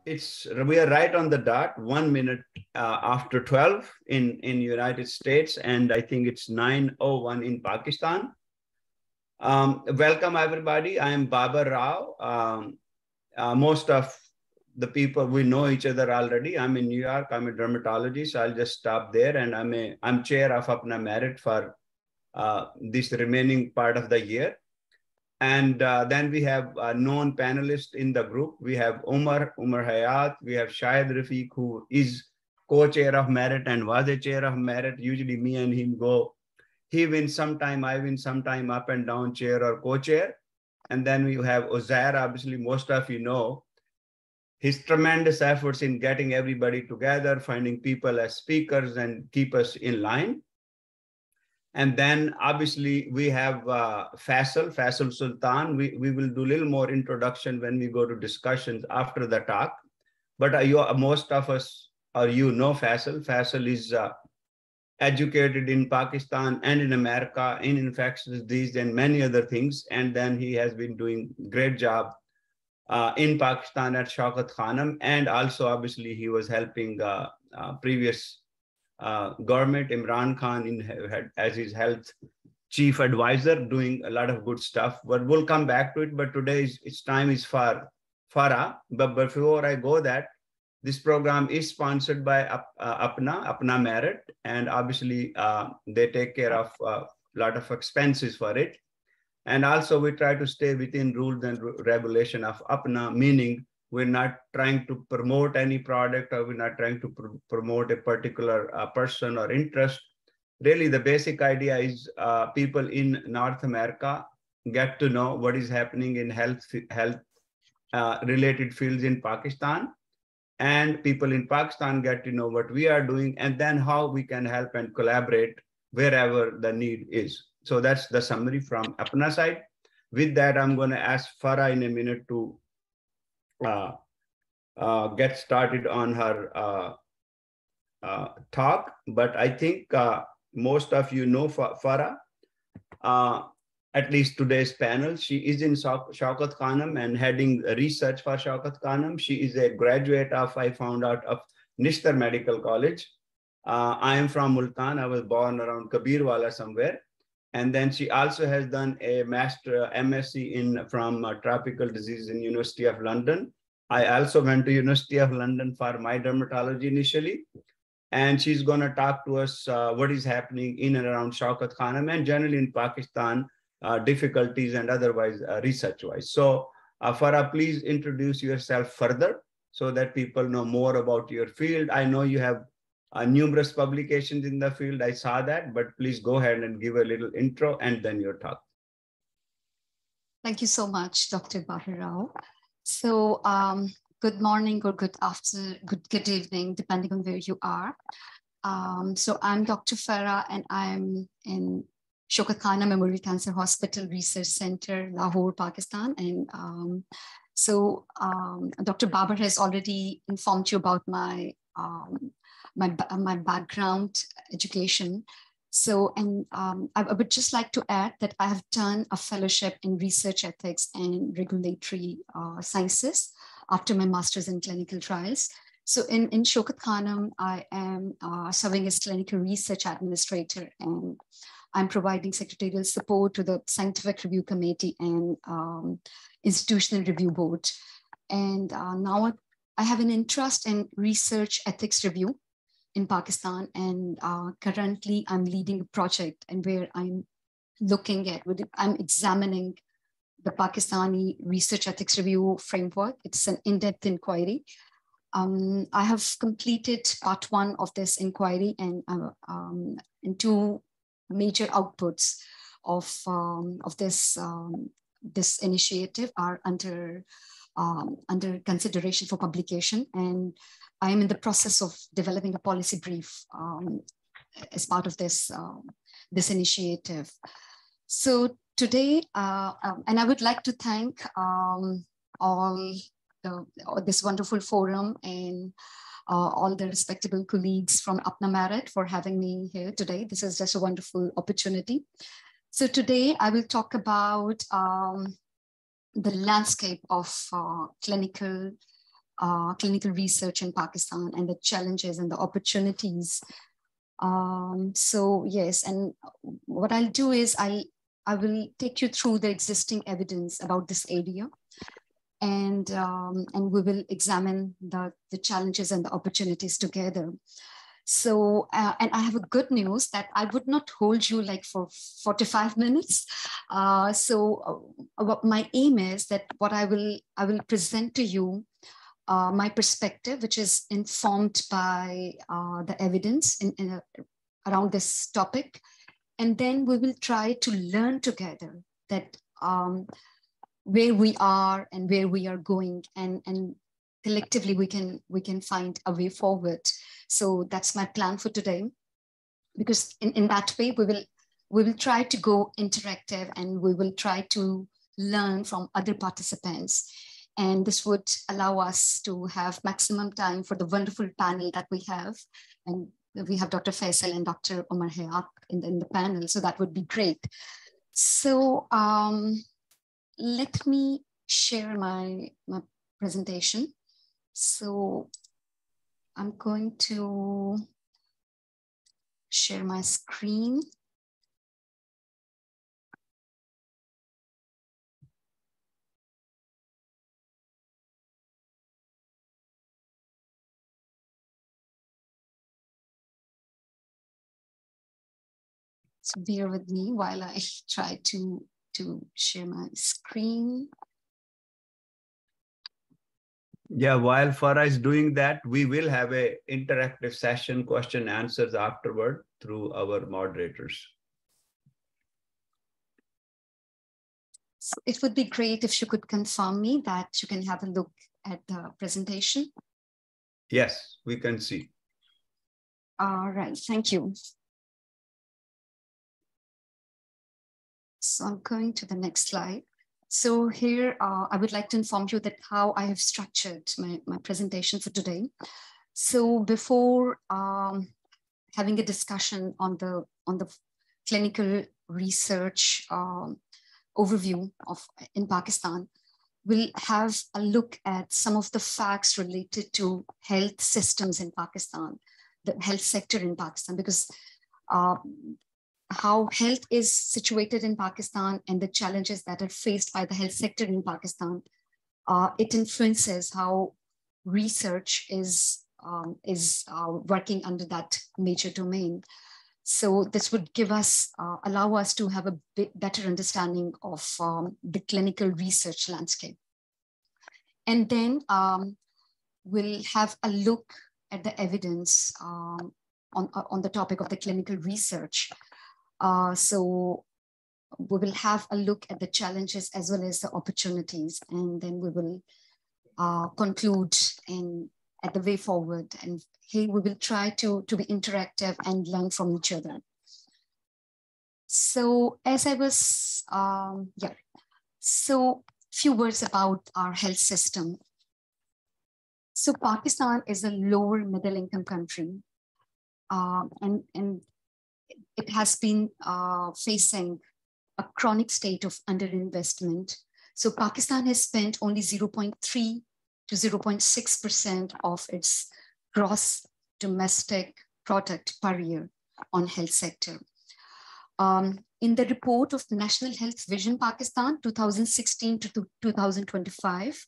We are right on the dot, 1 minute after 12 in United States, and I think it's 9:01 in Pakistan. Welcome everybody. I am Babar Rao. Most of the people, we know each other already. I'm in New York. I'm a dermatologist. I'll just stop there, and I'm chair of APPNA Merit for this remaining part of the year. And then we have known panelists in the group. We have Umar Hayat. We have Shahid Rafiq, who is co-chair of Merit and was a chair of Merit. Usually me and him go, he wins sometime, I win sometime, up and down chair or co-chair. And then we have Uzair, obviously most of you know, his tremendous efforts in getting everybody together, finding people as speakers and keep us in line. And then obviously we have Faisal Sultan. We will do a little more introduction when we go to discussions after the talk. But most of us, or you know Faisal. Faisal is educated in Pakistan and in America in infectious disease and many other things. And then he has been doing a great job in Pakistan at Shaukat Khanum. And also obviously he was helping previous government, Imran Khan, as his health chief advisor, doing a lot of good stuff. But we'll come back to it. But today it's time is for Farah. But before I go that, this program is sponsored by APPNA Merit, and obviously they take care of a lot of expenses for it. And also we try to stay within rules and regulation of APPNA, meaning we're not trying to promote any product, or we're not trying to promote a particular person or interest. Really, the basic idea is people in North America get to know what is happening in health related fields in Pakistan, and people in Pakistan get to know what we are doing, and then how we can help and collaborate wherever the need is. So that's the summary from APPNA side. With that, I'm going to ask Farah in a minute to get started on her talk. But I think most of you know Farah, at least today's panel. She is in Shaukat Khanum and heading research for Shaukat Khanum. She is a graduate of, I found out, of Nishtar Medical College. I am from Multan. I was born around Kabirwala somewhere. And then she also has done a master MSc from tropical disease in University of London. I also went to University of London for my dermatology initially. And she's going to talk to us what is happening in and around Shaukat Khanum and generally in Pakistan, difficulties and otherwise research-wise. So Farah, please introduce yourself further so that people know more about your field. I know you have numerous publications in the field. I saw that, but please go ahead and give a little intro and then your talk. Thank you so much, Dr. Babar Rao. So good morning or good afternoon, good evening, depending on where you are. So I'm Dr. Farah, and I'm in Shaukat Khanum Memorial Cancer Hospital Research Center, Lahore, Pakistan. And Dr. Babar has already informed you about my background, education. So, and I would just like to add that I have done a fellowship in research ethics and regulatory sciences after my master's in clinical trials. So in Shaukat Khanum, I am serving as clinical research administrator, and I'm providing secretarial support to the scientific review committee and institutional review board. And now I have an interest in research ethics review in Pakistan, and currently I'm leading a project and where I'm looking at, I'm examining the Pakistani research ethics review framework. It's an in-depth inquiry. I have completed part 1 of this inquiry, and two major outputs of this initiative are under consideration for publication, and I am in the process of developing a policy brief as part of this initiative. So today, and I would like to thank this wonderful forum and all the respectable colleagues from APPNA Merit for having me here today. This is just a wonderful opportunity. So today I will talk about the landscape of clinical clinical research in Pakistan and the challenges and the opportunities. So yes, and what I'll do is I will take you through the existing evidence about this area, and we will examine the challenges and the opportunities together. So, and I have a good news that I would not hold you like for 45 minutes. What my aim is that what I will present to you my perspective, which is informed by the evidence around this topic. And then we will try to learn together that where we are and where we are going, and collectively we can find a way forward. So that's my plan for today, because in that way we will try to go interactive, and we will try to learn from other participants. And this would allow us to have maximum time for the wonderful panel that we have. And we have Dr. Faisal and Dr. Omar Hayat in the panel, so that would be great. So let me share my presentation. So I'm going to share my screen. So bear with me while I try to share my screen. Yeah, while Farah is doing that, we will have an interactive session, question answers afterward through our moderators. So it would be great if you could confirm me that you can have a look at the presentation. Yes, we can see. All right, thank you. So I'm going to the next slide. So here, I would like to inform you that how I have structured my presentation for today. So before having a discussion on the clinical research overview in Pakistan, we'll have a look at some of the facts related to health systems in Pakistan, the health sector in Pakistan, because how health is situated in Pakistan and the challenges that are faced by the health sector in Pakistan, it influences how research is working under that major domain. So this would give us, allow us to have a bit better understanding of the clinical research landscape. And then we'll have a look at the evidence on the topic of the clinical research. So we will have a look at the challenges as well as the opportunities, and then we will conclude at the way forward. And here we will try to be interactive and learn from each other. So as I was, so few words about our health system. So Pakistan is a lower middle income country, and it has been facing a chronic state of underinvestment. So Pakistan has spent only 0.3 to 0.6% of its gross domestic product per year on health sector. In the report of National Health Vision Pakistan 2016 to 2025,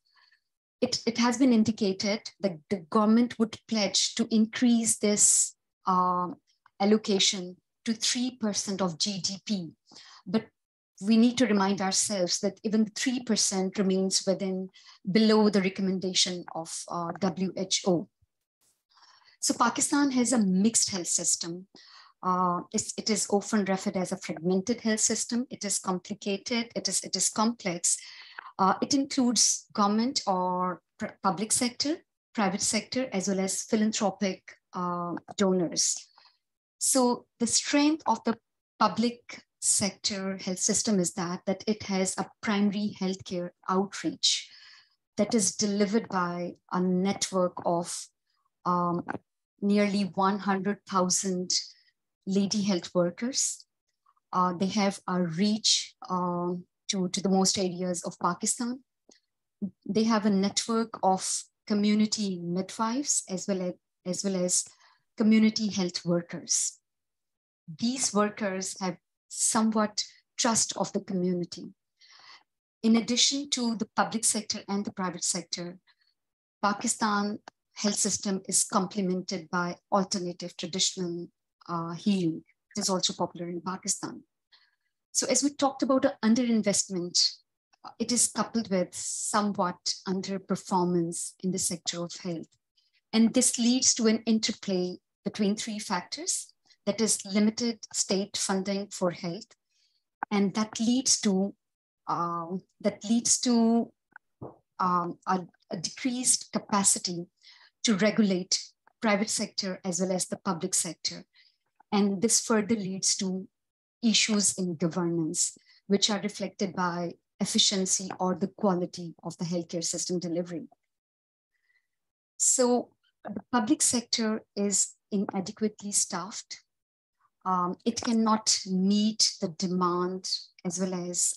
it has been indicated that the government would pledge to increase this allocation to 3% of GDP. But we need to remind ourselves that even 3% remains below the recommendation of WHO. So Pakistan has a mixed health system. It is often referred as a fragmented health system. It is complicated, it is complex. It includes government or public sector, private sector, as well as philanthropic donors. So the strength of the public sector health system is that it has a primary healthcare outreach that is delivered by a network of nearly 100,000 lady health workers. They have a reach to the most areas of Pakistan. They have a network of community midwives, as well as community health workers. These workers have somewhat trust of the community. In addition to the public sector and the private sector, Pakistan health system is complemented by alternative traditional healing. It is also popular in Pakistan. So as we talked about underinvestment, it is coupled with somewhat underperformance in the sector of health. And this leads to an interplay between three factors, that is limited state funding for health. And that leads to a decreased capacity to regulate private sector as well as the public sector. And this further leads to issues in governance, which are reflected by efficiency or the quality of the healthcare system delivery. So the public sector is inadequately staffed. It cannot meet the demand as well as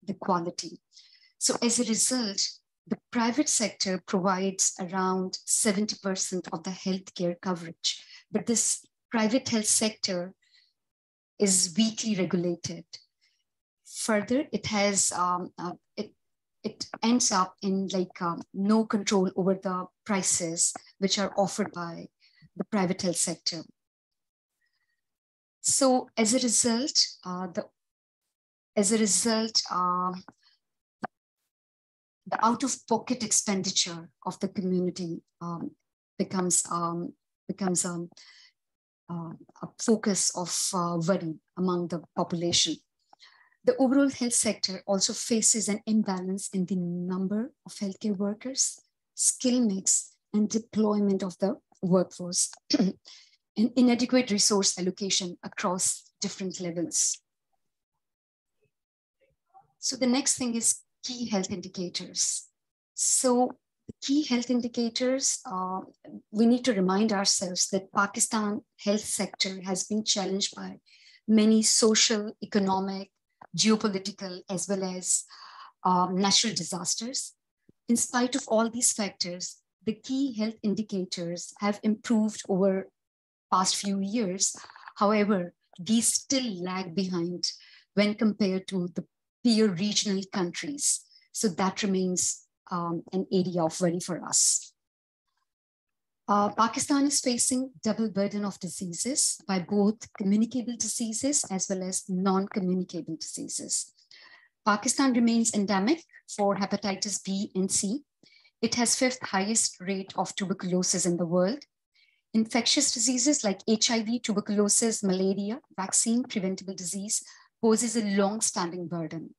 the quality. So as a result, the private sector provides around 70% of the healthcare coverage, but this private health sector is weakly regulated. Further, it has it ends up in no control over the prices which are offered by the private health sector. So as a result, the out-of-pocket expenditure of the community becomes a focus of worry among the population. The overall health sector also faces an imbalance in the number of healthcare workers, skill mix, and deployment of the workforce, and inadequate resource allocation across different levels. So the next thing is key health indicators. So the key health indicators, we need to remind ourselves that Pakistan health sector has been challenged by many social, economic, geopolitical, as well as natural disasters. In spite of all these factors, the key health indicators have improved over past few years. However, these still lag behind when compared to the peer regional countries. So that remains an area of worry for us. Pakistan is facing double burden of diseases by both communicable diseases as well as non-communicable diseases. Pakistan remains endemic for hepatitis B and C. It has 5th highest rate of tuberculosis in the world. Infectious diseases like HIV, tuberculosis, malaria, vaccine preventable disease poses a long-standing burden.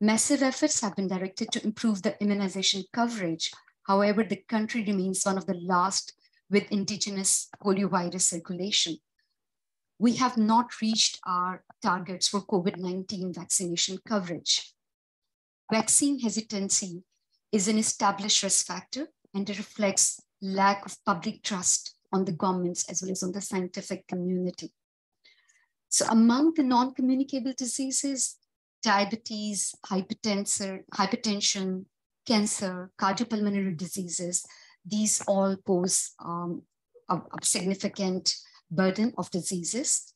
Massive efforts have been directed to improve the immunization coverage. However, the country remains one of the last with indigenous poliovirus circulation. We have not reached our targets for COVID-19 vaccination coverage. Vaccine hesitancy is an established risk factor, and it reflects lack of public trust on the governments as well as on the scientific community. So among the non-communicable diseases, diabetes, hypertension, cancer, cardiopulmonary diseases, these all pose a significant burden of diseases.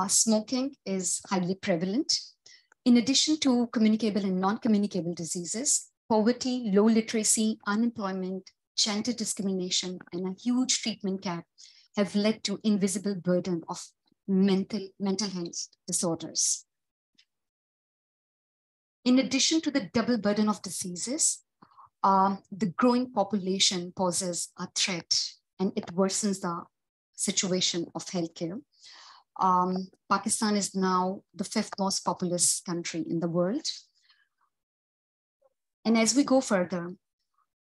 Smoking is highly prevalent. In addition to communicable and non-communicable diseases, poverty, low literacy, unemployment, gender discrimination, and a huge treatment gap have led to invisible burden of mental health disorders. In addition to the double burden of diseases, the growing population poses a threat, and it worsens the situation of healthcare. Pakistan is now the 5th most populous country in the world. And as we go further,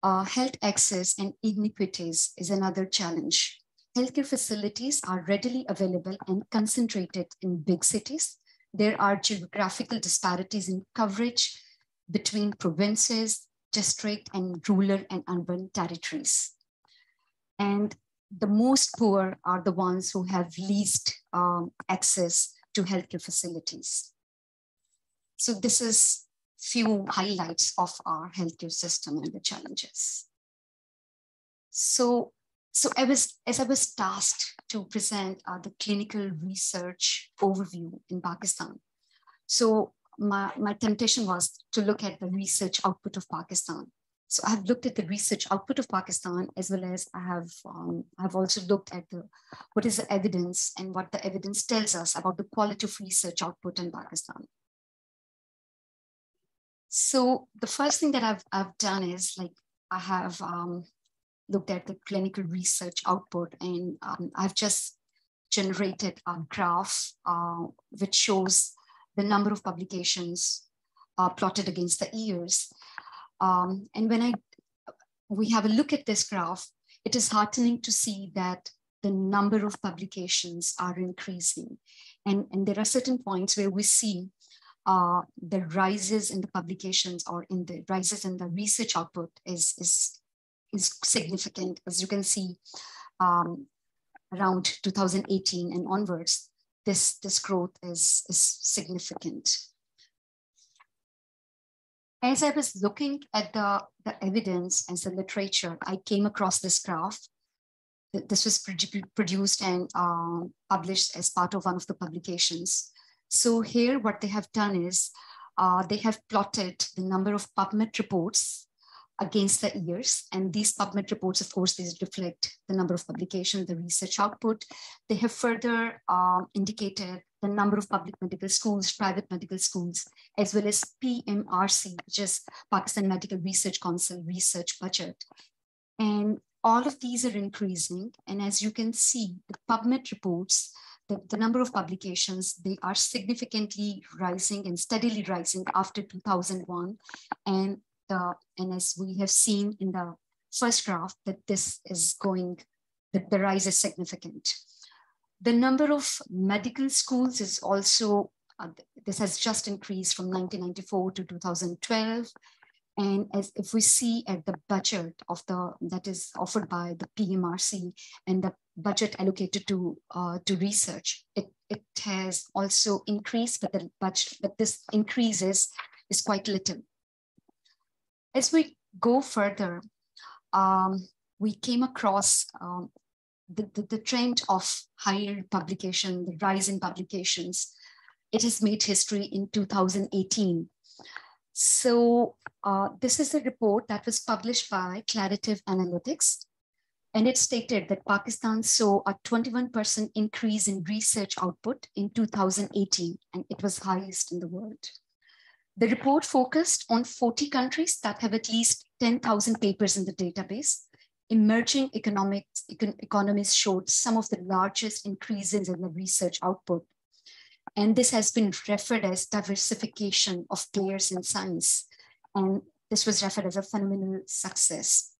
health access and inequities is another challenge. Healthcare facilities are readily available and concentrated in big cities. There are geographical disparities in coverage between provinces, district, and rural and urban territories. And the most poor are the ones who have least access to healthcare facilities. So this is few highlights of our healthcare system and the challenges. So, as I was tasked to present the clinical research overview in Pakistan. So my temptation was to look at the research output of Pakistan. So I have looked at the research output of Pakistan, as well as I've also looked at what is the evidence and what the evidence tells us about the quality of research output in Pakistan. So the first thing that I've done is I have looked at the clinical research output, and I've just generated a graph which shows the number of publications plotted against the years. And when we have a look at this graph, it is heartening to see that the number of publications are increasing. And there are certain points where we see the rises in the publications or in the rises in the research output is significant. As you can see, around 2018 and onwards, this growth is significant. As I was looking at the evidence and the literature, I came across this graph. This was produced and published as part of one of the publications. So here, what they have done is they have plotted the number of PubMed reports against the years. And these PubMed reports, of course, these reflect the number of publications, the research output. They have further indicated the number of public medical schools, private medical schools, as well as PMRC, which is Pakistan Medical Research Council research budget. And all of these are increasing. And as you can see, the PubMed reports, the number of publications, they are significantly rising and steadily rising after 2001. And as we have seen in the first graph, that this is going, that the rise is significant. The number of medical schools is also, this has just increased from 1994 to 2012. And if we see at the budget of that is offered by the PMRC and the budget allocated to research, it has also increased, but this increase is quite little. As we go further, we came across the trend of higher publication, the rise in publications. It has made history in 2018. So this is a report that was published by Claritative Analytics, and it stated that Pakistan saw a 21% increase in research output in 2018, and it was highest in the world. The report focused on 40 countries that have at least 10,000 papers in the database. Emerging economies showed some of the largest increases in the research output. And this has been referred as diversification of players in science. And this was referred as a phenomenal success.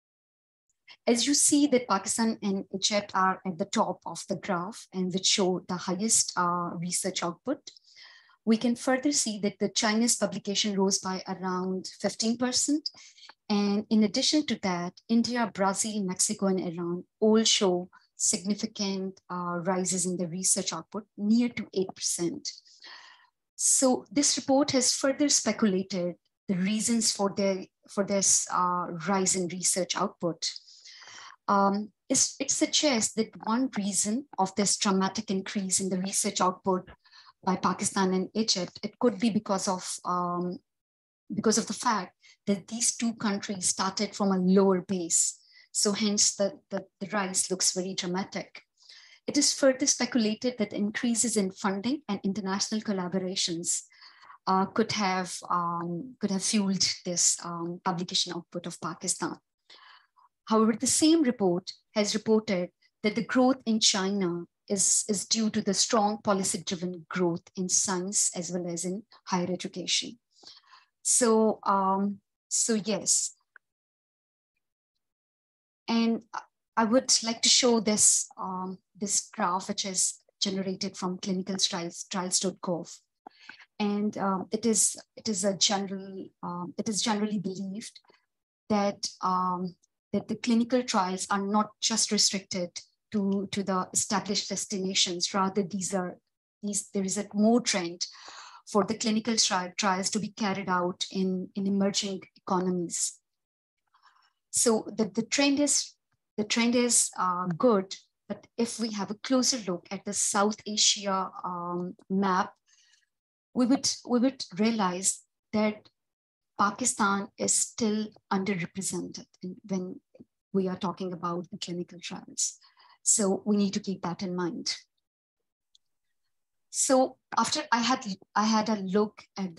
As you see that Pakistan and Egypt are at the top of the graph and which show the highest research output, we can further see that the Chinese publication rose by around 15%. And in addition to that, India, Brazil, Mexico, and Iran all show significant rises in the research output, near to 8%. So this report has further speculated the reasons for this rise in research output. It suggests that one reason of this dramatic increase in the research output by Pakistan and Egypt, it could be because of the fact that these two countries started from a lower base. So hence the rise looks very dramatic. It is further speculated that increases in funding and international collaborations could have fueled this publication output of Pakistan. However, the same report has reported that the growth in China is due to the strong policy-driven growth in science as well as in higher education. So yes. And I would like to show this, this graph, which is generated from clinicaltrials.gov. And it is generally believed that that the clinical trials are not just restricted to the established destinations. Rather, there is a more trend for the clinical trials to be carried out in emerging economies. So the trend is the trend is good, but if we have a closer look at the South Asia map, we would realize that Pakistan is still underrepresented when we are talking about the clinical trials. So we need to keep that in mind. So after I had a look at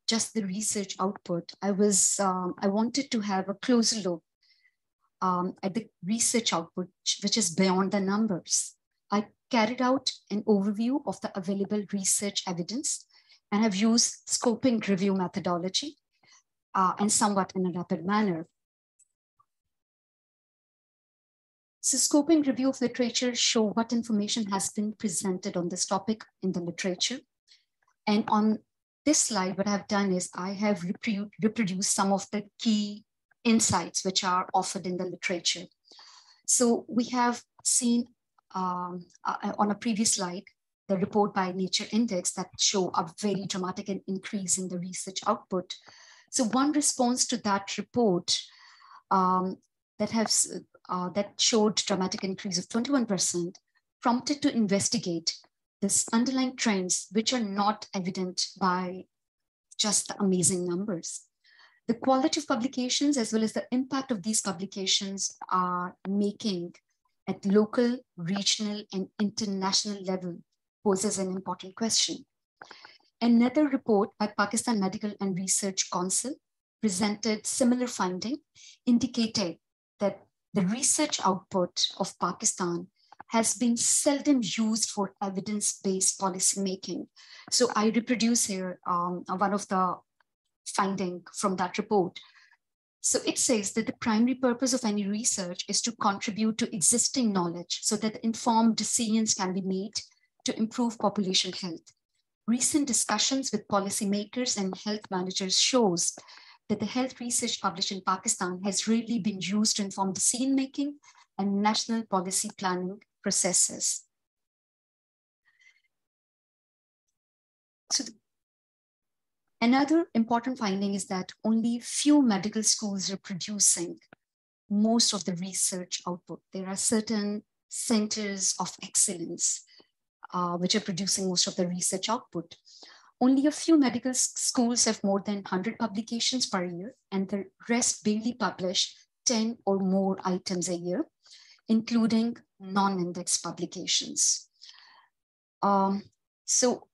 just the research output, I wanted to have a closer look at the research output, which is beyond the numbers. I carried out an overview of the available research evidence and have used scoping review methodology and somewhat in a rapid manner. So scoping review of literature show what information has been presented on this topic in the literature. And on this slide, what I've done is I have reproduced some of the key insights which are offered in the literature. So we have seen on a previous slide, the report by Nature Index that show a very dramatic increase in the research output. So one response to that report that showed dramatic increase of 21% prompted to investigate this underlying trends, which are not evident by just the amazing numbers. The quality of publications as well as the impact of these publications are making at local, regional, and international level poses an important question. Another report by Pakistan Medical and Research Council presented similar finding, indicating that the research output of Pakistan has been seldom used for evidence-based policymaking. So I reproduce here one of the finding from that report. So it says that the primary purpose of any research is to contribute to existing knowledge so that informed decisions can be made to improve population health. Recent discussions with policymakers and health managers shows that the health research published in Pakistan has rarely been used to inform decision-making and national policy planning processes. So another important finding is that only few medical schools are producing most of the research output. There are certain centers of excellence which are producing most of the research output. Only a few medical schools have more than 100 publications per year, and the rest barely publish 10 or more items a year, including non-index publications. So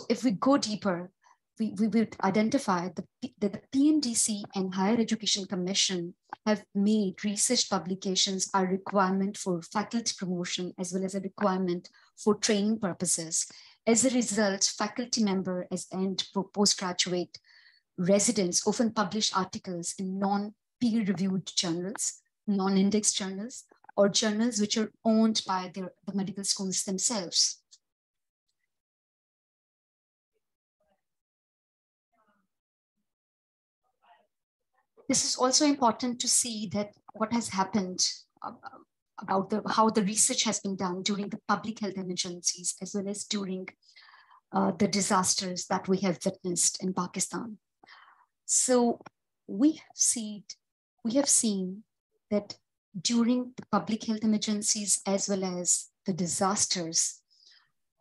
if we go deeper, we would identify that the PMDC and Higher Education Commission have made research publications a requirement for faculty promotion as well as a requirement for training purposes. As a result, faculty members and postgraduate residents often publish articles in non-peer-reviewed journals, non-index journals, or journals which are owned by the medical schools themselves. This is also important to see that what has happened about how the research has been done during the public health emergencies, as well as during the disasters that we have witnessed in Pakistan. So we have seen that during the public health emergencies, as well as the disasters,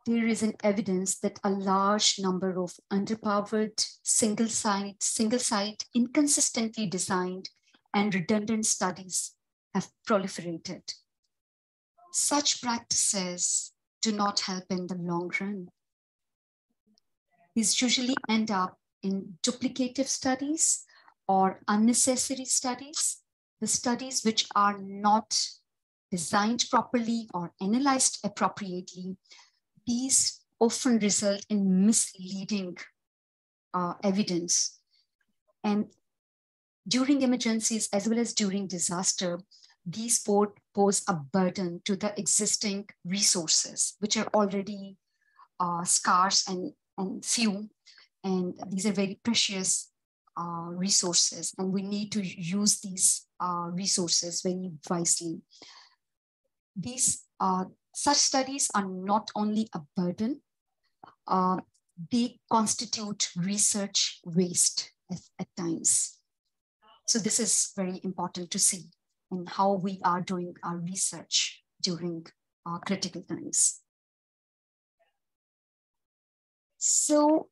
there is an evidence that a large number of underpowered, single site, inconsistently designed, and redundant studies have proliferated. Such practices do not help in the long run. These usually end up in duplicative studies or unnecessary studies, the studies which are not designed properly or analyzed appropriately. These often result in misleading evidence. And during emergencies, as well as during disaster, these pose a burden to the existing resources, which are already scarce and few. And these are very precious resources, and we need to use these resources very wisely. These such studies are not only a burden, they constitute research waste at times. So this is very important to see. in how we are doing our research during critical times. So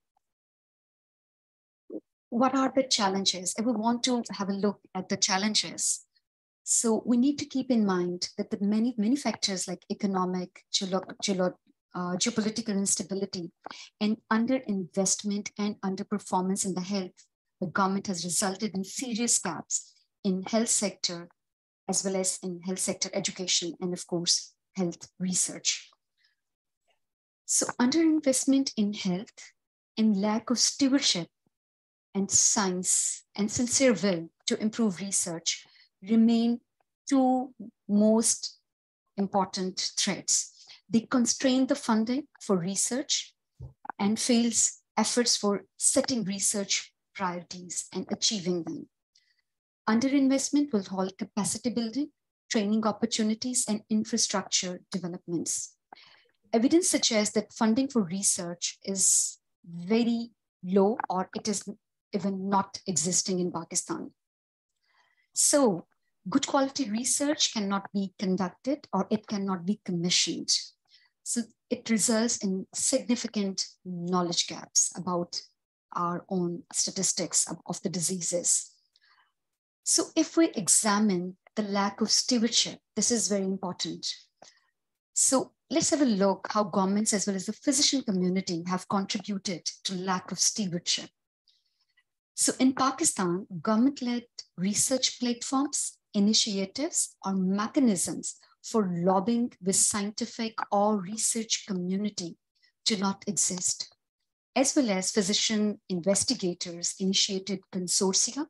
what are the challenges? If we want to have a look at the challenges, so we need to keep in mind that the many factors like economic, geopolitical instability, and underinvestment and underperformance in the government has resulted in serious gaps in health sector, as well as in health sector education, and of course, health research. So underinvestment in health and lack of stewardship and science and sincere will to improve research remain two most important threats. They constrain the funding for research and fails efforts for setting research priorities and achieving them. Underinvestment will halt capacity building, training opportunities, and infrastructure developments. Evidence suggests that funding for research is very low, or it is even not existing in Pakistan. So good quality research cannot be conducted, or it cannot be commissioned. So it results in significant knowledge gaps about our own statistics of the diseases. So if we examine the lack of stewardship, this is very important. So let's have a look how governments as well as the physician community have contributed to lack of stewardship. So in Pakistan, government-led research platforms, initiatives, or mechanisms for lobbying with scientific or research community do not exist, as well as physician investigators initiated consortia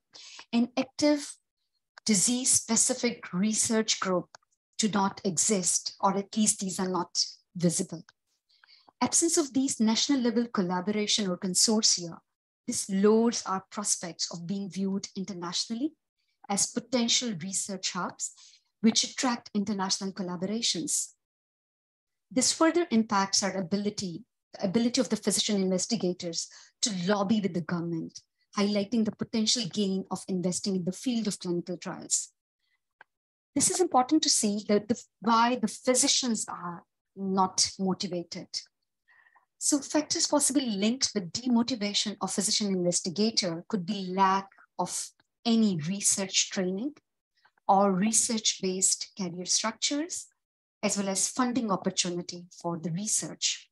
and active disease-specific research group do not exist, or at least these are not visible. Absence of these national level collaboration or consortia, this lowers our prospects of being viewed internationally as potential research hubs, which attract international collaborations. This further impacts our ability of the physician investigators to lobby with the government, highlighting the potential gain of investing in the field of clinical trials. This is important to see why the physicians are not motivated. So factors possibly linked with demotivation of physician investigator could be lack of any research training or research-based career structures, as well as funding opportunity for the research.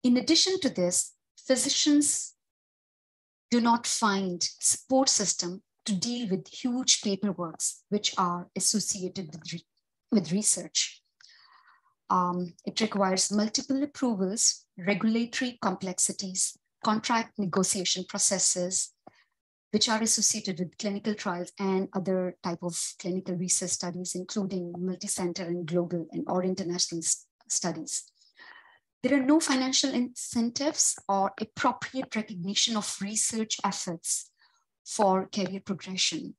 In addition to this, physicians do not find support system to deal with huge paperworks which are associated with research. It requires multiple approvals, regulatory complexities, contract negotiation processes, which are associated with clinical trials and other type of clinical research studies, including multi-center and global or international studies. There are no financial incentives or appropriate recognition of research efforts for career progression.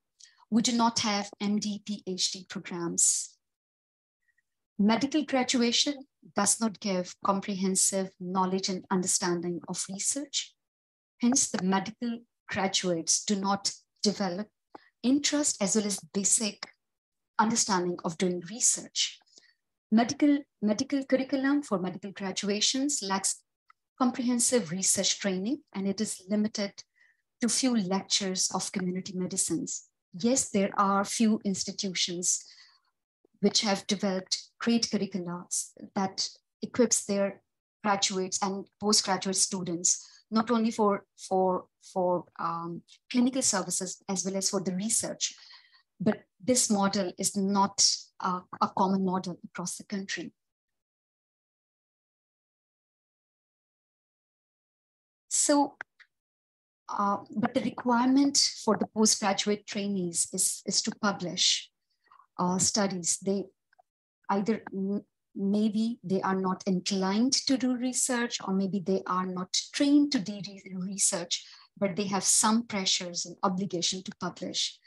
We do not have MD, PhD programs. Medical graduation does not give comprehensive knowledge and understanding of research. Hence, the medical graduates do not develop interest as well as basic understanding of doing research. Medical curriculum for medical graduations lacks comprehensive research training, and it is limited to few lectures of community medicines. Yes, there are few institutions which have developed great curricula that equips their graduates and postgraduate students, not only for clinical services as well as for the research, but this model is not a common model across the country. So, but the requirement for the postgraduate trainees is to publish studies. They either maybe they are not inclined to do research, or maybe they are not trained to do research, but they have some pressures and obligation to publish.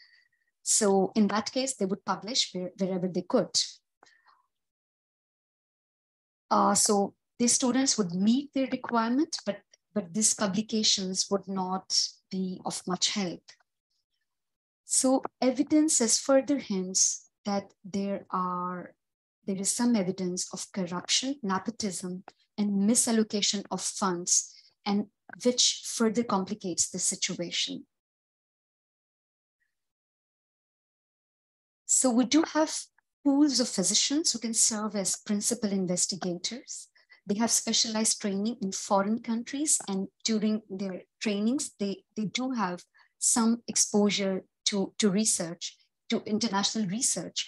So in that case, they would publish wherever they could. So these students would meet their requirement, but these publications would not be of much help. So evidence is further hints that there is some evidence of corruption, nepotism, and misallocation of funds, and which further complicates the situation. So we do have pools of physicians who can serve as principal investigators. They have specialized training in foreign countries, and during their trainings, they do have some exposure to research, to international research,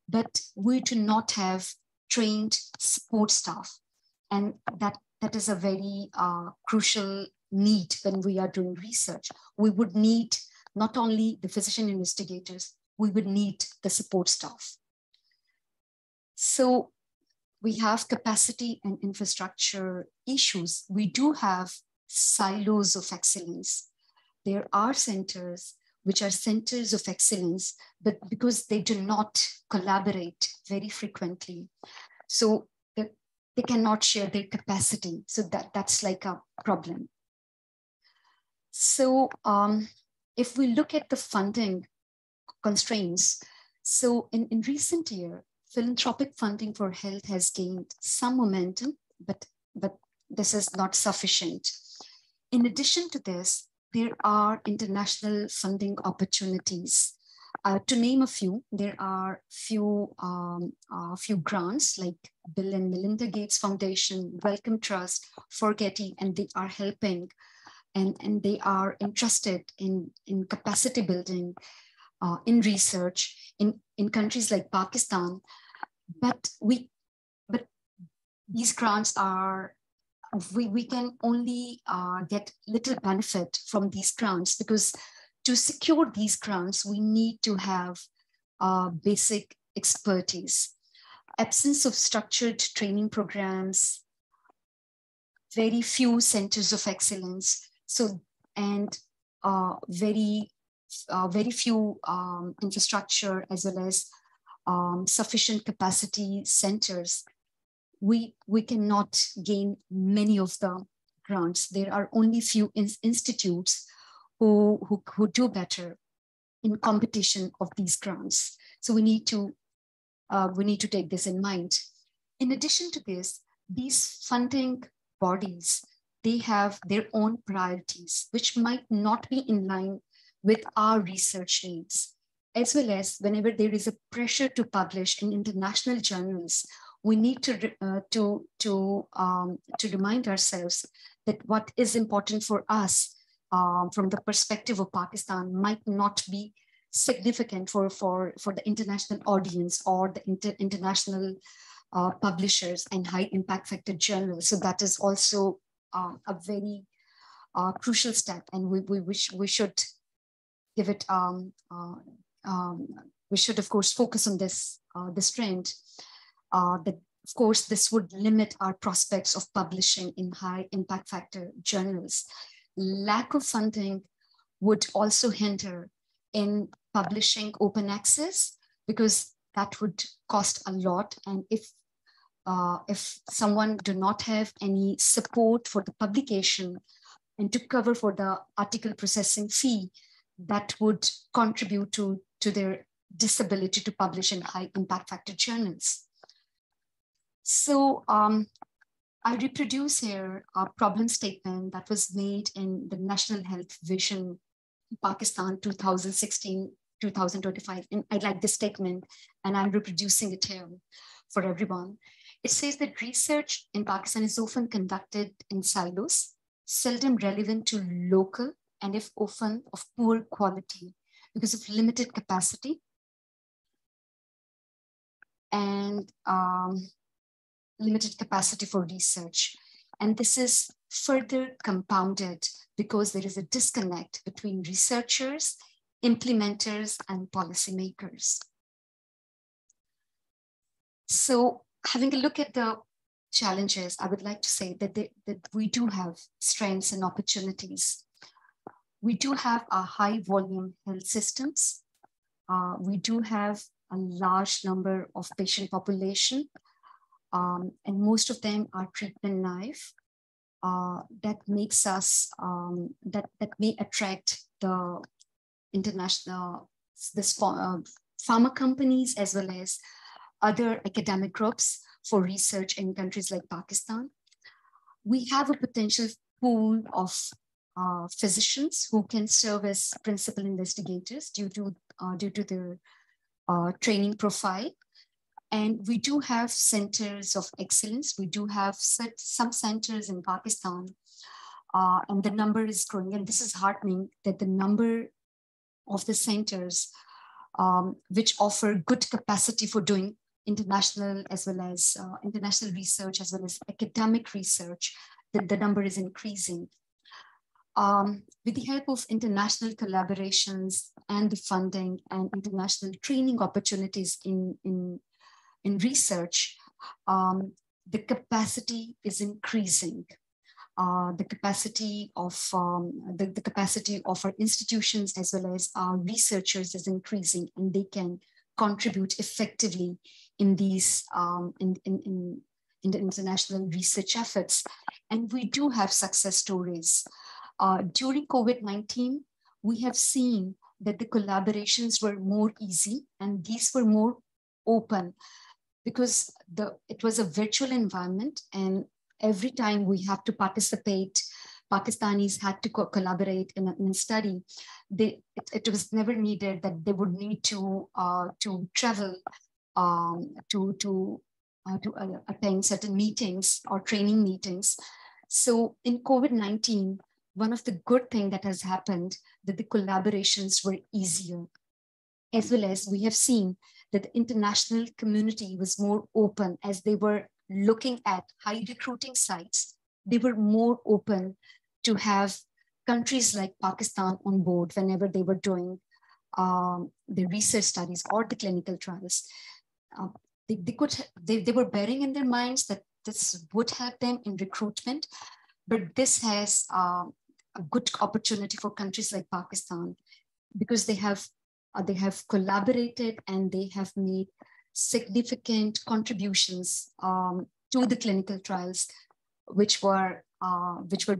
but we do not have trained support staff. And that is a very crucial need when we are doing research. We would need not only the physician investigators, we would need the support staff. So we have capacity and infrastructure issues. We do have silos of excellence. There are centers which are centers of excellence, but because they do not collaborate very frequently, so they cannot share their capacity. So that's like a problem. So if we look at the funding constraints, so in recent year, philanthropic funding for health has gained some momentum, but this is not sufficient. In addition to this, there are international funding opportunities. To name a few, there are few grants like Bill and Melinda Gates Foundation, Wellcome Trust, Forgetty, and they are helping, and they are interested in capacity building, in research in countries like Pakistan. But these grants are, we can only get little benefit from these grants, because to secure these grants, we need to have basic expertise. Absence of structured training programs, very few centers of excellence, so and very few infrastructure, as well as sufficient capacity centers. We cannot gain many of the grants. There are only few institutes who do better in competition of these grants. So we need to take this in mind. In addition to this, these funding bodies, they have their own priorities, which might not be in line with our research needs, as well as whenever there is a pressure to publish in international journals, we need to remind ourselves that what is important for us from the perspective of Pakistan might not be significant for the international audience or the international publishers and high impact factor journals. So that is also a very crucial step, and we should give it. We should, of course, focus on this trend. That, of course, this would limit our prospects of publishing in high impact factor journals. Lack of funding would also hinder in publishing open access, because that would cost a lot. And if someone do not have any support for the publication and to cover for the article processing fee, that would contribute to their disability to publish in high impact factor journals. So I reproduce here a problem statement that was made in the National Health Vision Pakistan 2016-2025. And I like this statement, and I'm reproducing it here for everyone. It says that research in Pakistan is often conducted in silos, seldom relevant to local, and if often of poor quality because of limited capacity and limited capacity for research. And this is further compounded because there is a disconnect between researchers, implementers, and policymakers. So having a look at the challenges, I would like to say that we do have strengths and opportunities. We do have a high volume health systems. We do have a large number of patient population, and most of them are treatment naive. That makes us, that may attract the international pharma companies as well as other academic groups for research in countries like Pakistan. We have a potential pool of physicians who can serve as principal investigators due to their training profile. And we do have centers of excellence. We do have some centers in Pakistan, and the number is growing. And this is heartening that the number of the centers which offer good capacity for doing international as well as international research as well as academic research, the number is increasing. With the help of international collaborations and the funding and international training opportunities in research, the capacity is increasing. The capacity of our institutions as well as our researchers is increasing, and they can contribute effectively in these in the international research efforts. And we do have success stories. During COVID-19, we have seen that the collaborations were more easy and these were more open because it was a virtual environment, and every time we have to participate, Pakistanis had to collaborate in a study. It was never needed that they would need to travel to attend certain meetings or training meetings. So in COVID-19, one of the good things that has happened that the collaborations were easier, as well as we have seen that the international community was more open as they were looking at high recruiting sites. They were more open to have countries like Pakistan on board whenever they were doing the research studies or the clinical trials. They were bearing in their minds that this would help them in recruitment, but this has a good opportunity for countries like Pakistan because they have collaborated and they have made significant contributions to the clinical trials, which were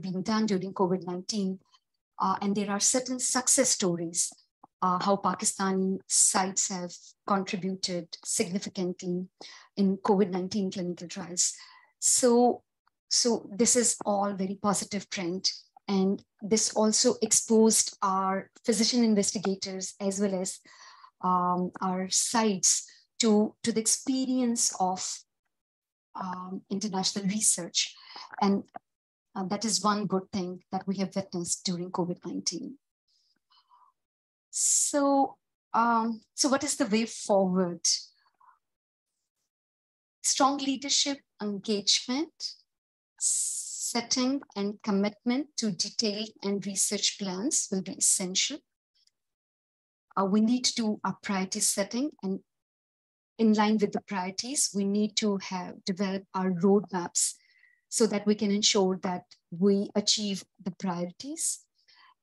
being done during COVID-19. And there are certain success stories, how Pakistani sites have contributed significantly in COVID-19 clinical trials. So this is all very positive trend. And this also exposed our physician investigators as well as our sites to the experience of international research. And that is one good thing that we have witnessed during COVID-19. So what is the way forward? Strong leadership, engagement, setting and commitment to detailed and research plans will be essential. We need to do our priority setting, and in line with the priorities, we need to develop our roadmaps so that we can ensure that we achieve the priorities.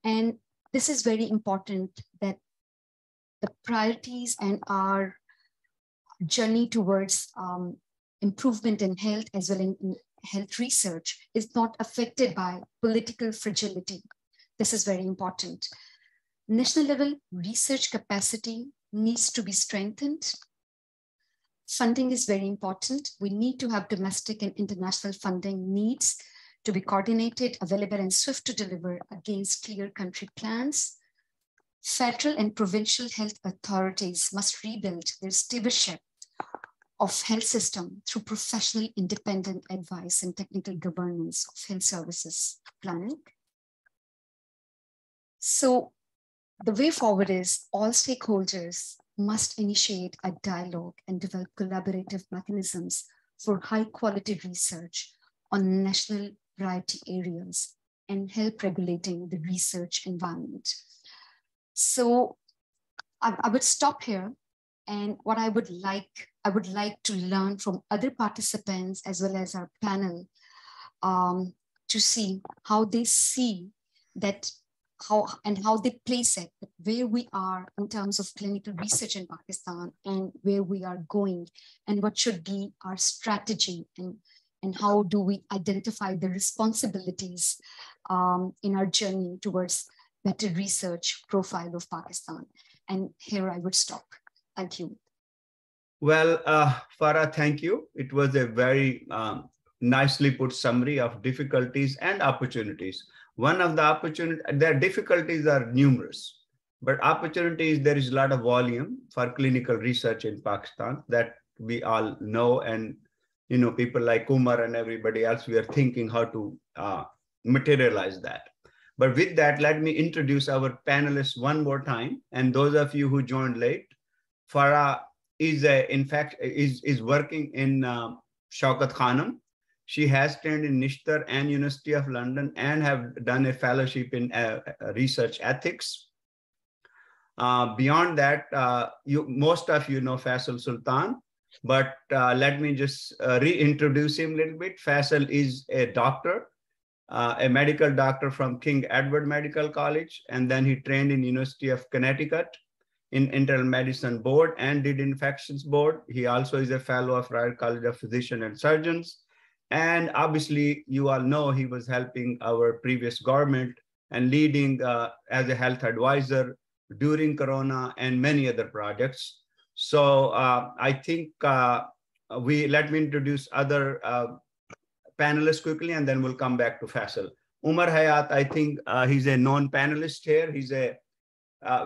And this is very important, that the priorities and our journey towards improvement in health as well in health research is not affected by political fragility. This is very important. National level research capacity needs to be strengthened. Funding is very important. We need to have domestic and international funding needs to be coordinated, available, and swift to deliver against clear country plans. Federal and provincial health authorities must rebuild their stewardship of health system through professional independent advice and technical governance of health services planning. So the way forward is all stakeholders must initiate a dialogue and develop collaborative mechanisms for high quality research on national priority areas and help regulating the research environment. So I would stop here. And what I would like to learn from other participants as well as our panel to see how they see that, how they place it, where we are in terms of clinical research in Pakistan and where we are going and what should be our strategy and how do we identify the responsibilities in our journey towards better research profile of Pakistan. And here I would stop. Thank you. Well, Farah, thank you. It was a very nicely put summary of difficulties and opportunities. One of the opportunities, their difficulties are numerous, but opportunities, there is a lot of volume for clinical research in Pakistan that we all know. And, you know, people like Umar and everybody else, we are thinking how to materialize that. But with that, let me introduce our panelists one more time. And those of you who joined late, Farah is in fact is working in Shaukat Khanum. She has trained in Nishtar and University of London and have done a fellowship in research ethics. Beyond that, most of you know Faisal Sultan, but let me just reintroduce him a little bit. Faisal is a doctor, a medical doctor from King Edward Medical College, and then he trained in University of Connecticut in Internal Medicine Board and did Infections Board. He also is a fellow of Royal College of Physicians and Surgeons. And obviously, you all know he was helping our previous government and leading as a health advisor during Corona and many other projects. So I think let me introduce other panelists quickly, and then we'll come back to Faisal. Umar Hayat, I think he's a known panelist here. He's a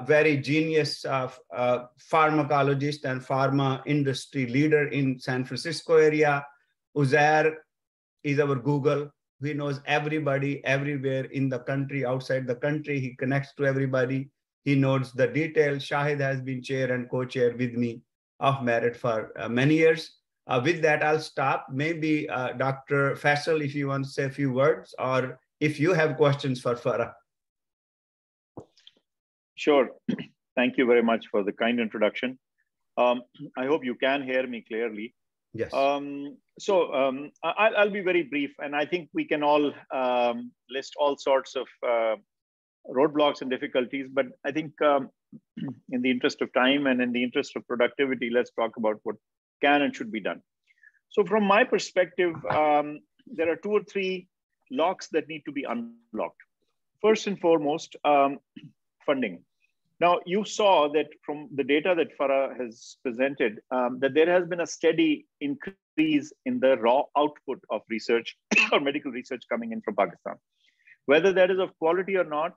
very genius pharmacologist and pharma industry leader in San Francisco area. Uzair is our Google. He knows everybody everywhere in the country, outside the country. He connects to everybody. He knows the details. Shahid has been chair and co-chair with me of Merit for many years. With that, I'll stop. Maybe Dr. Faisal, if you want to say a few words, or if you have questions for Farah. Sure. Thank you very much for the kind introduction. I hope you can hear me clearly. Yes. I'll be very brief, and I think we can all list all sorts of roadblocks and difficulties, but I think in the interest of time and in the interest of productivity, let's talk about what can and should be done. So from my perspective, there are 2 or 3 locks that need to be unlocked. First and foremost, funding. Now, you saw that from the data that Farah has presented, that there has been a steady increase in the raw output of research or medical research coming in from Pakistan. Whether that is of quality or not,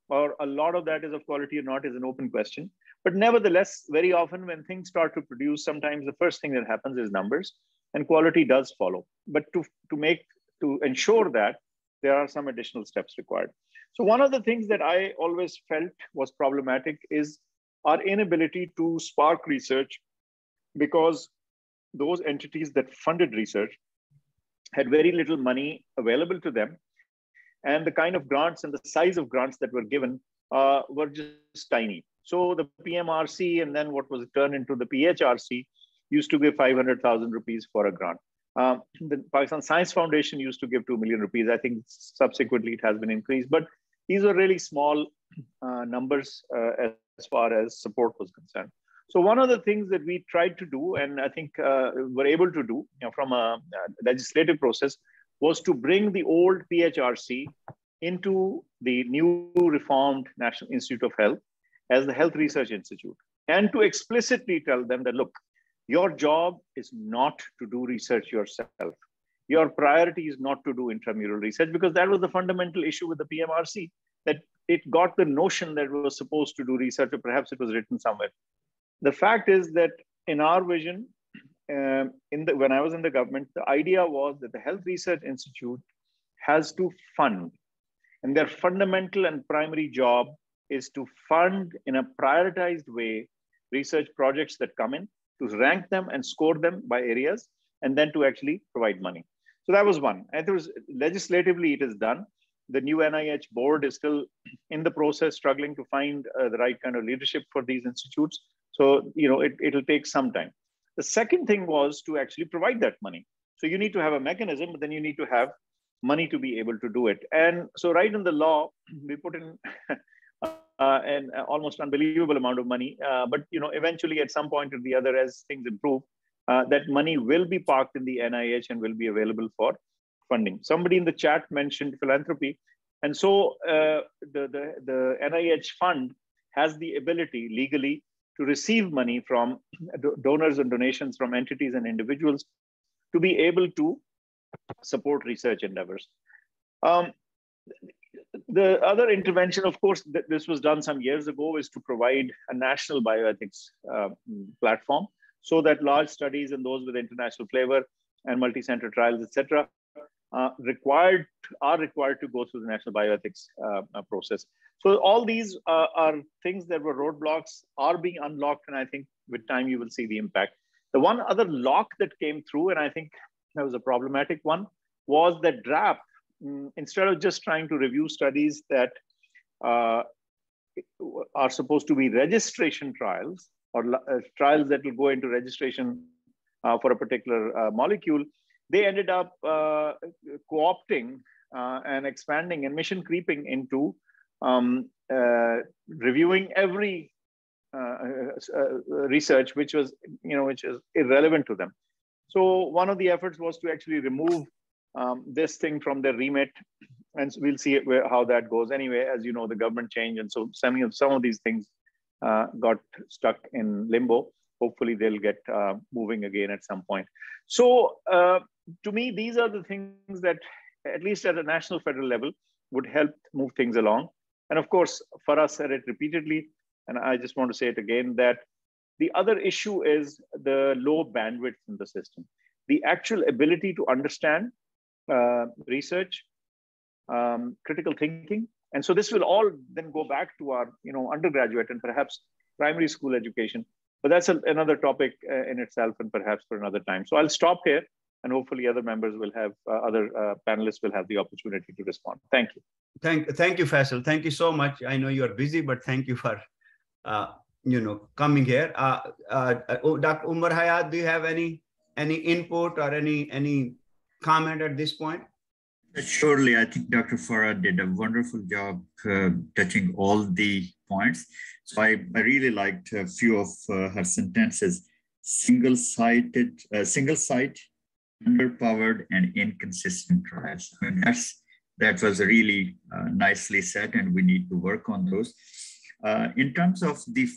or a lot of that is of quality or not, is an open question. But nevertheless, very often when things start to produce, sometimes the first thing that happens is numbers, and quality does follow. But to ensure that, there are some additional steps required. So one of the things that I always felt was problematic is our inability to spark research, because those entities that funded research had very little money available to them. And the kind of grants and the size of grants that were given were just tiny. So the PMRC and then what was turned into the PHRC used to give 500,000 rupees for a grant. The Pakistan Science Foundation used to give 2 million rupees. I think subsequently it has been increased, but these are really small numbers as far as support was concerned. So one of the things that we tried to do, and I think were able to do from a legislative process, was to bring the old PHRC into the new reformed National Institute of Health as the Health Research Institute, and to explicitly tell them that, look, your job is not to do research yourself. Your priority is not to do intramural research, because that was the fundamental issue with the PMRC, that it got the notion that it was supposed to do research, or perhaps it was written somewhere. The fact is that in our vision, when I was in the government, the idea was that the Health Research Institute has to fund, and their fundamental and primary job is to fund in a prioritized way research projects that come in, to rank them and score them by areas, and then to actually provide money. So that was one. And legislatively, it is done. The new NIH board is still in the process, struggling to find the right kind of leadership for these institutes. So, it'll take some time. The second thing was to actually provide that money. So you need to have a mechanism, but then you need to have money to be able to do it. And so right in the law, we put in an almost unbelievable amount of money. But eventually at some point or the other, as things improve, that money will be parked in the NIH and will be available for funding. Somebody in the chat mentioned philanthropy. And so the NIH fund has the ability legally to receive money from donors and donations from entities and individuals to be able to support research endeavors. The other intervention, of course, this was done some years ago, is to provide a national bioethics platform so that large studies and those with international flavor and multi-center trials, etc., are required to go through the national bioethics process. So all these are things that were roadblocks, are being unlocked, and I think with time you will see the impact. The one other lock that came through, and I think that was a problematic one, was that DRAP, instead of just trying to review studies that are supposed to be registration trials or trials that will go into registration for a particular molecule, they ended up co-opting and expanding and mission creeping into reviewing every research which was irrelevant to them. So one of the efforts was to actually remove this thing from their remit, and we'll see how that goes. Anyway, as you know, the government changed, and so some of these things got stuck in limbo. Hopefully, they'll get moving again at some point. So, to me, these are the things that, at least at a national federal level, would help move things along. And of course, Farah said it repeatedly, and I just want to say it again, that the other issue is the low bandwidth in the system. The actual ability to understand research, critical thinking. And so this will all then go back to our undergraduate and perhaps primary school education. But that's another topic in itself, and perhaps for another time. So I'll stop here, and hopefully other members will have, other panelists will have the opportunity to respond. Thank you. Thank you, Faisal. Thank you so much. I know you are busy, but thank you for coming here. Dr. Umar Hayat, do you have any input or any comment at this point? Surely, I think Dr. Farah did a wonderful job touching all the points. So I really liked a few of her sentences. Single site, underpowered, and inconsistent trials. I mean, that was really nicely said, and we need to work on those. In terms of a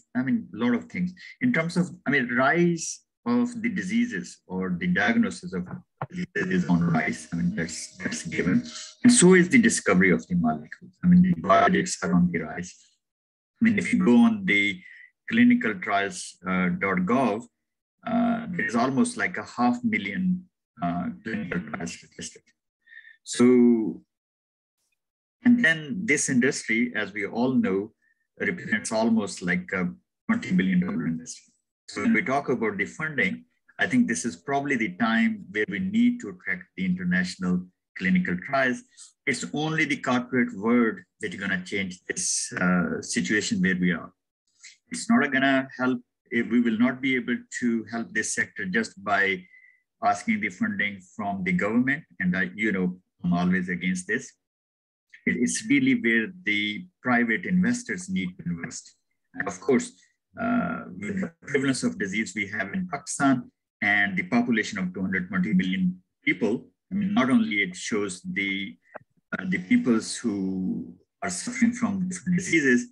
lot of things. In terms of, rise of the diseases or the diagnosis of diseases is on rise. That's given. And so is the discovery of the molecules. The bioethics are on the rise. If you go on the clinicaltrials.gov, there's almost like 500,000 clinical trials listed. So, and then this industry, as we all know, represents almost like a $20 billion industry. So when we talk about the funding, I think this is probably the time where we need to attract the international clinical trials. It's only the corporate world that is going to change this situation where we are. It's not going to help. We will not be able to help this sector just by asking the funding from the government. And I'm always against this. It's really where the private investors need to invest. And of course, with the prevalence of disease we have in Pakistan and the population of 220 million people, not only it shows the peoples who are suffering from different diseases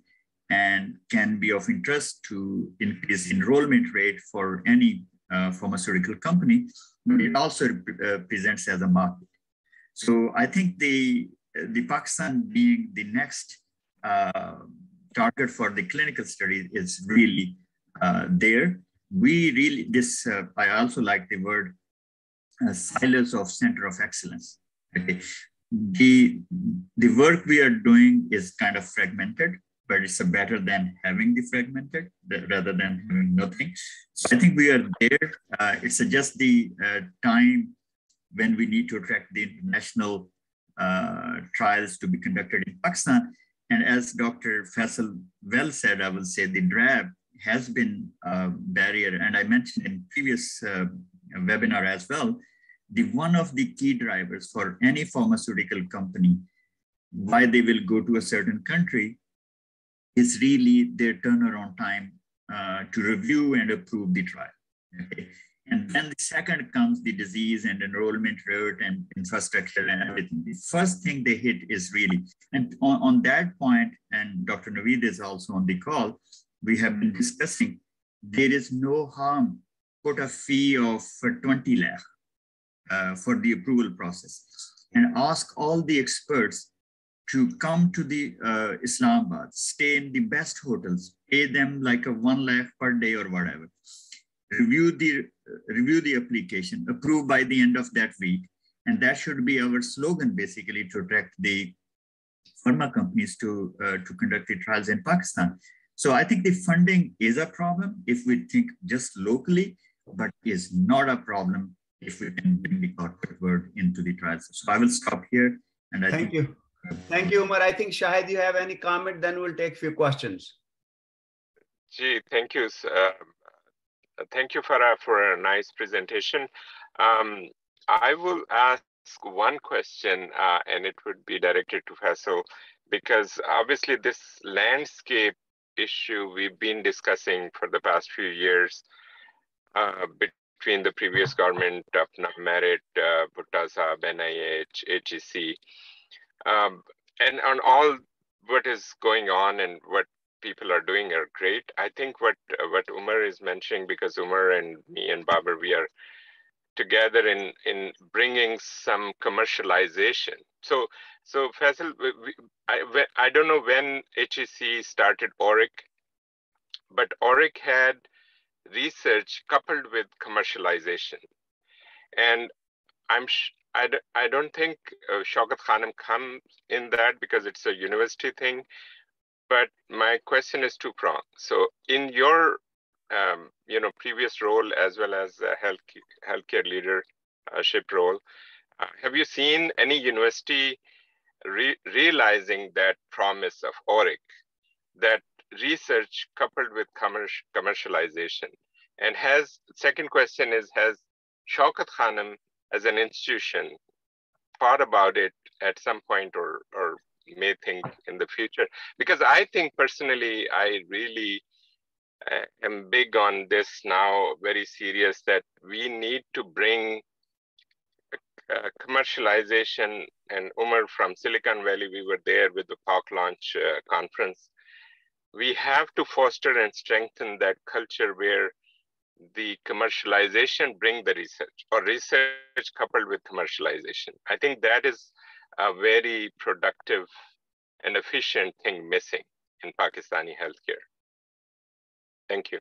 and can be of interest to increase enrollment rate for any pharmaceutical company, but it also presents as a market. So I think the Pakistan being the next target for the clinical studies is really there. I also like the word silos of center of excellence. Okay. The work we are doing is kind of fragmented, but it's better than having the fragmented rather than having nothing. So I think we are there. It's just the time when we need to attract the international trials to be conducted in Pakistan. And as Dr. Faisal well said, I will say the DRAB has been a barrier. And I mentioned in previous webinar as well, one of the key drivers for any pharmaceutical company, why they will go to a certain country, is really their turnaround time to review and approve the trial. Okay? And then the second comes the disease and enrollment rate and infrastructure and everything. The first thing they hit is really, and on that point, and Dr. Naveed is also on the call, we have been discussing, there is no harm, put a fee of 20 lakh for the approval process and ask all the experts to come to the Islamabad, stay in the best hotels, pay them like a 1 lakh per day or whatever. Review the application, approve by the end of that week. And that should be our slogan, basically, to attract the pharma companies to conduct the trials in Pakistan. So I think the funding is a problem if we think just locally, but is not a problem if we can bring the corporate world into the trials. So I will stop here. And I Thank you. Thank you, Umar. I think Shahid, you have any comment? Then we'll take a few questions. Gee, thank you. Thank you, Farah, for a nice presentation. I will ask one question, and it would be directed to Faisal, because obviously this landscape issue we've been discussing for the past few years between the previous government, APPNA, Merit, Bhutta Sahab, NIH, HEC, and on all what is going on and what people are doing are great. I think what Umar is mentioning, because Umar and me and Babar, we are together in bringing some commercialization. So Faisal, I don't know when HEC started ORIC, but ORIC had research coupled with commercialization, and I don't think Shaukat Khanum comes in that because it's a university thing. But my question is two-pronged. So in your previous role as well as healthcare leadership role, have you seen any university realizing that promise of ORIC, that research coupled with commercialization? And second question is, has Shaukat Khanum as an institution thought about it at some point or may think in the future? Because I think personally, I really am big on this now, very serious, that we need to bring commercialization. And Umar from Silicon Valley, we were there with the POC launch conference. We have to foster and strengthen that culture where the commercialization bring the research, or research coupled with commercialization. I think that is a very productive and efficient thing missing in Pakistani healthcare. Thank you.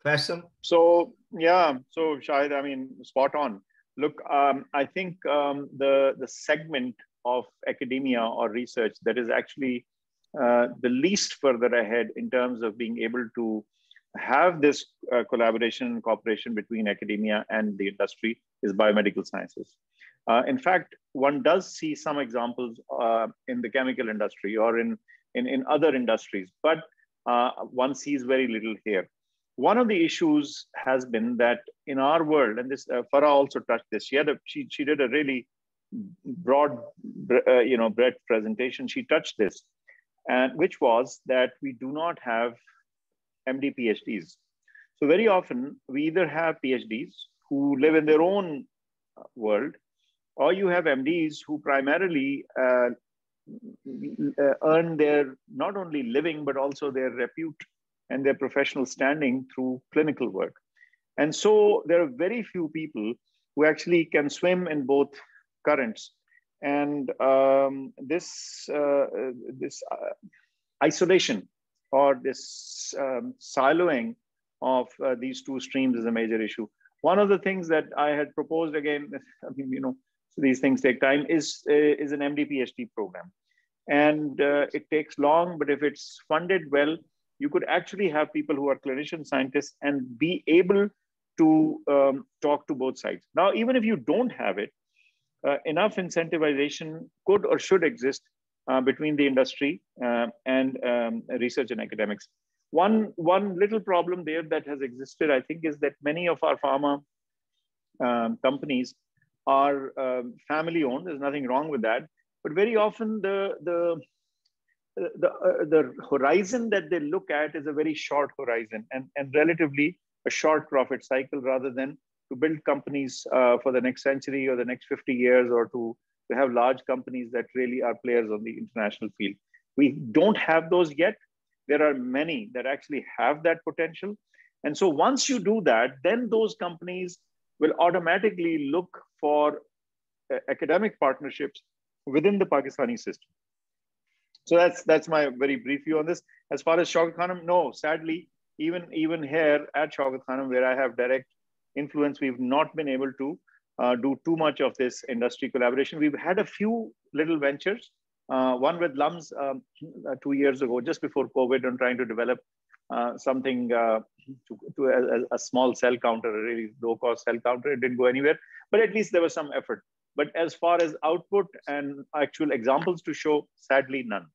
Faisal? So Shahid, I mean, spot on. Look, I think the segment of academia or research that is actually the least further ahead in terms of being able to have this collaboration and cooperation between academia and the industry is biomedical sciences. In fact, one does see some examples in the chemical industry or in other industries, but one sees very little here. One of the issues has been that in our world, and this Farah also touched this. She did a really broad, breadth presentation. She touched this, and which was that we do not have MD PhDs. So very often we either have PhDs who live in their own world, or you have MDs who primarily earn their not only living, but also their repute and their professional standing through clinical work. And so there are very few people who actually can swim in both currents. And this isolation or this siloing of these two streams is a major issue. One of the things that I had proposed, again, I mean, so these things take time, is an MD PhD program. And it takes long, but if it's funded well, you could actually have people who are clinician scientists and be able to talk to both sides. Now, even if you don't have it, enough incentivization could or should exist between the industry and research and academics. One little problem there that has existed, I think, is that many of our pharma companies are family owned. There's nothing wrong with that, but very often the horizon that they look at is a very short horizon and relatively a short profit cycle rather than build companies for the next century or the next 50 years, or to have large companies that really are players on the international field. We don't have those yet. There are many that actually have that potential. And so once you do that, then those companies will automatically look for academic partnerships within the Pakistani system. So that's my very brief view on this. As far as Shaukat Khanum, no, sadly, even here at Shaukat Khanum, where I have direct influence, we've not been able to do too much of this industry collaboration. We've had a few little ventures, one with LUMS 2 years ago, just before COVID, on trying to develop something to a small cell counter, a really low-cost cell counter. It didn't go anywhere, but at least there was some effort. But as far as output and actual examples to show, sadly, none.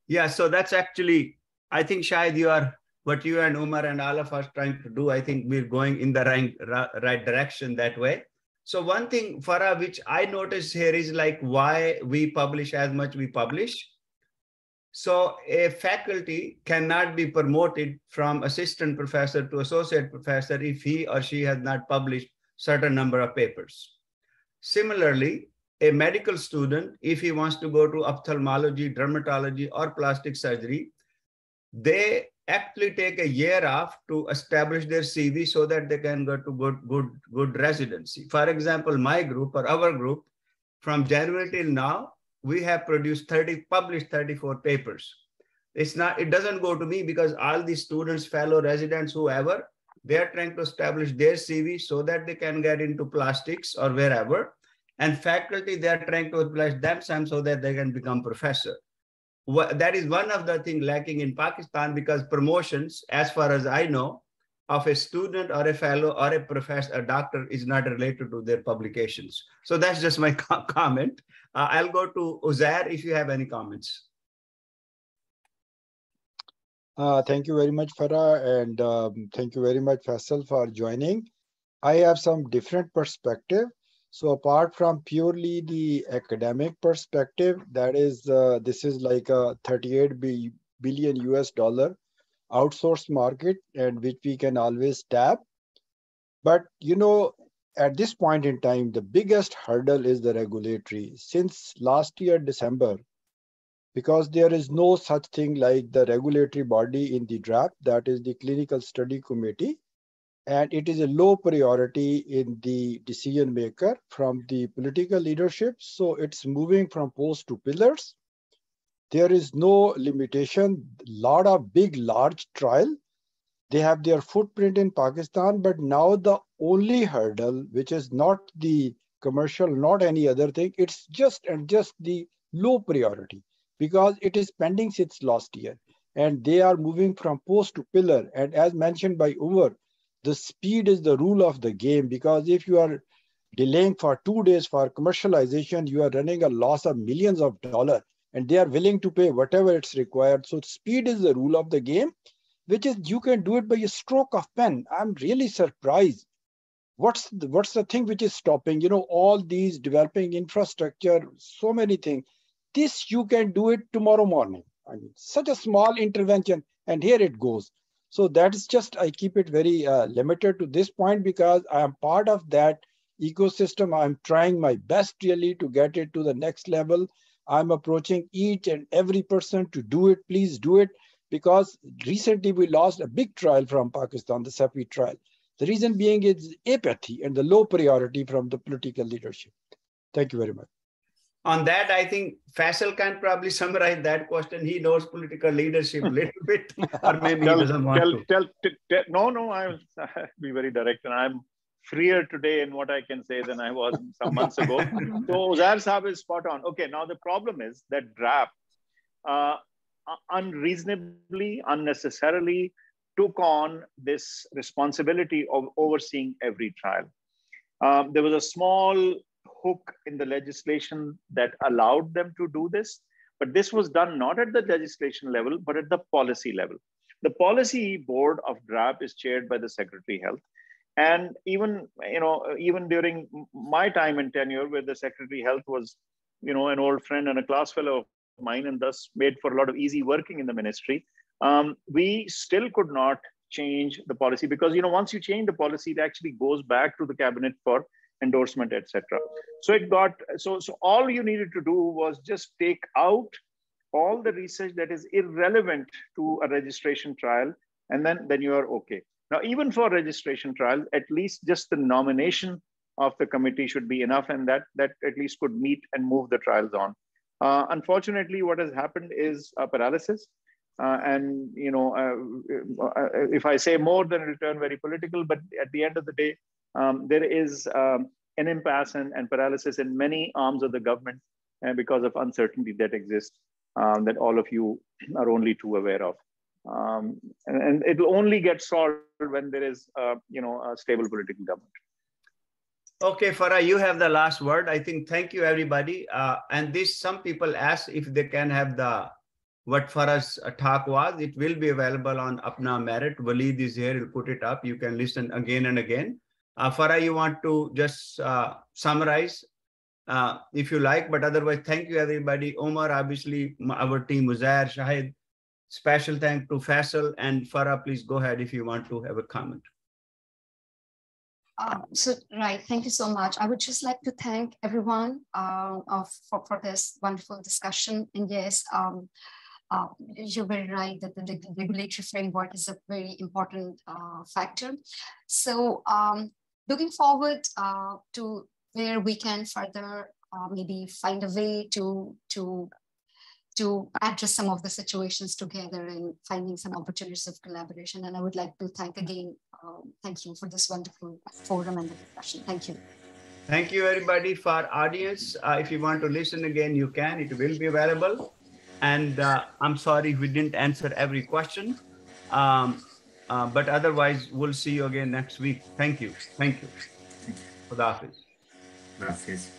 Yeah, so that's actually, I think, Shahid, what you and Umar and all of us trying to do, I think we're going in the right direction that way. So one thing, Farah, which I noticed here is like why we publish as much we publish. So a faculty cannot be promoted from assistant professor to associate professor if he or she has not published certain number of papers. Similarly, a medical student, if he wants to go to ophthalmology, dermatology, or plastic surgery, they actually take a year off to establish their CV so that they can go to good residency. For example, my group or our group, from January till now, we have published 34 papers. It doesn't go to me because all these students, fellow residents, whoever, they're trying to establish their CV so that they can get into plastics or wherever. And faculty, they're trying to establish themselves so that they can become professor. That is one of the things lacking in Pakistan, because promotions, as far as I know, of a student or a fellow or a professor, a doctor, is not related to their publications. So that's just my comment. I'll go to Uzair if you have any comments. Thank you very much, Farah, and thank you very much, Faisal, for joining. I have some different perspective. So apart from purely the academic perspective, that is, this is like a $38 billion US outsourced market, and which we can always tap. But, you know, at this point in time, the biggest hurdle is the regulatory. Since last year, December, because there is no such thing like the regulatory body in the draft, that is the Clinical Study Committee. And it is a low priority in the decision maker from the political leadership. So it's moving from posts to pillars. There is no limitation. Lot of large trial. They have their footprint in Pakistan, but now the only hurdle, which is not the commercial, not any other thing, it's just the low priority, because it is pending since last year. And they are moving from post to pillar. And as mentioned by Umar, the speed is the rule of the game, because if you are delaying for 2 days for commercialization, you are running a loss of millions of dollars, and they are willing to pay whatever it's required. So speed is the rule of the game, which is you can do it by a stroke of pen. I'm really surprised. What's the thing which is stopping? You know, all these developing infrastructure, so many things. This you can do it tomorrow morning. I mean, such a small intervention, and here it goes. So that is just, I keep it very limited to this point, because I am part of that ecosystem. I'm trying my best really to get it to the next level. I'm approaching each and every person to do it. Please do it, because recently we lost a big trial from Pakistan, the SAPI trial. The reason being is apathy and the low priority from the political leadership. Thank you very much. On that, I think Faisal can probably summarize that question. He knows political leadership a little bit, or maybe he doesn't want to. No, I'll be very direct, and I'm freer today in what I can say than I was some months ago. So Uzair Saab is spot on. Okay, now the problem is that draft unreasonably, unnecessarily took on this responsibility of overseeing every trial. There was a small hook in the legislation that allowed them to do this, but this was done not at the legislation level, but at the policy level. The policy board of DRAP is chaired by the Secretary Health. And even during my time and tenure, where the Secretary Health was, an old friend and a class fellow of mine, and thus made for a lot of easy working in the ministry, we still could not change the policy, because once you change the policy, it actually goes back to the cabinet for endorsement, etc. So it got so all you needed to do was just take out all the research that is irrelevant to a registration trial, and then you are okay. Now, even for registration trials, at least just the nomination of the committee should be enough, and that at least could meet and move the trials on. Unfortunately, what has happened is paralysis. And if I say more, then it'll turn very political. But at the end of the day, there is an impasse and paralysis in many arms of the government because of uncertainty that exists, that all of you are only too aware of. And it will only get solved when there is a stable political government. Okay, Farah, you have the last word. I think, thank you, everybody. And some people ask if they can have what Farah's talk was. It will be available on APPNA Merit. Waleed is here, he'll put it up. You can listen again and again. Farah, you want to just summarize if you like, but otherwise, thank you, everybody. Omar, obviously, our team, Uzair, Shahid. Special thank to Faisal, and Farah, please go ahead if you want to have a comment. Right, thank you so much. I would just like to thank everyone for this wonderful discussion. And yes, you're very right that the regulatory framework is a very important factor. So looking forward to where we can further maybe find a way to address some of the situations together and finding some opportunities of collaboration. And I would like to thank you for this wonderful forum and the discussion. Thank you. Thank you, everybody. For our audience, if you want to listen again, you can. It will be available. And I'm sorry if we didn't answer every question. But otherwise, we'll see you again next week. Thank you. Thank you. Khuda Hafiz. Khuda Hafiz.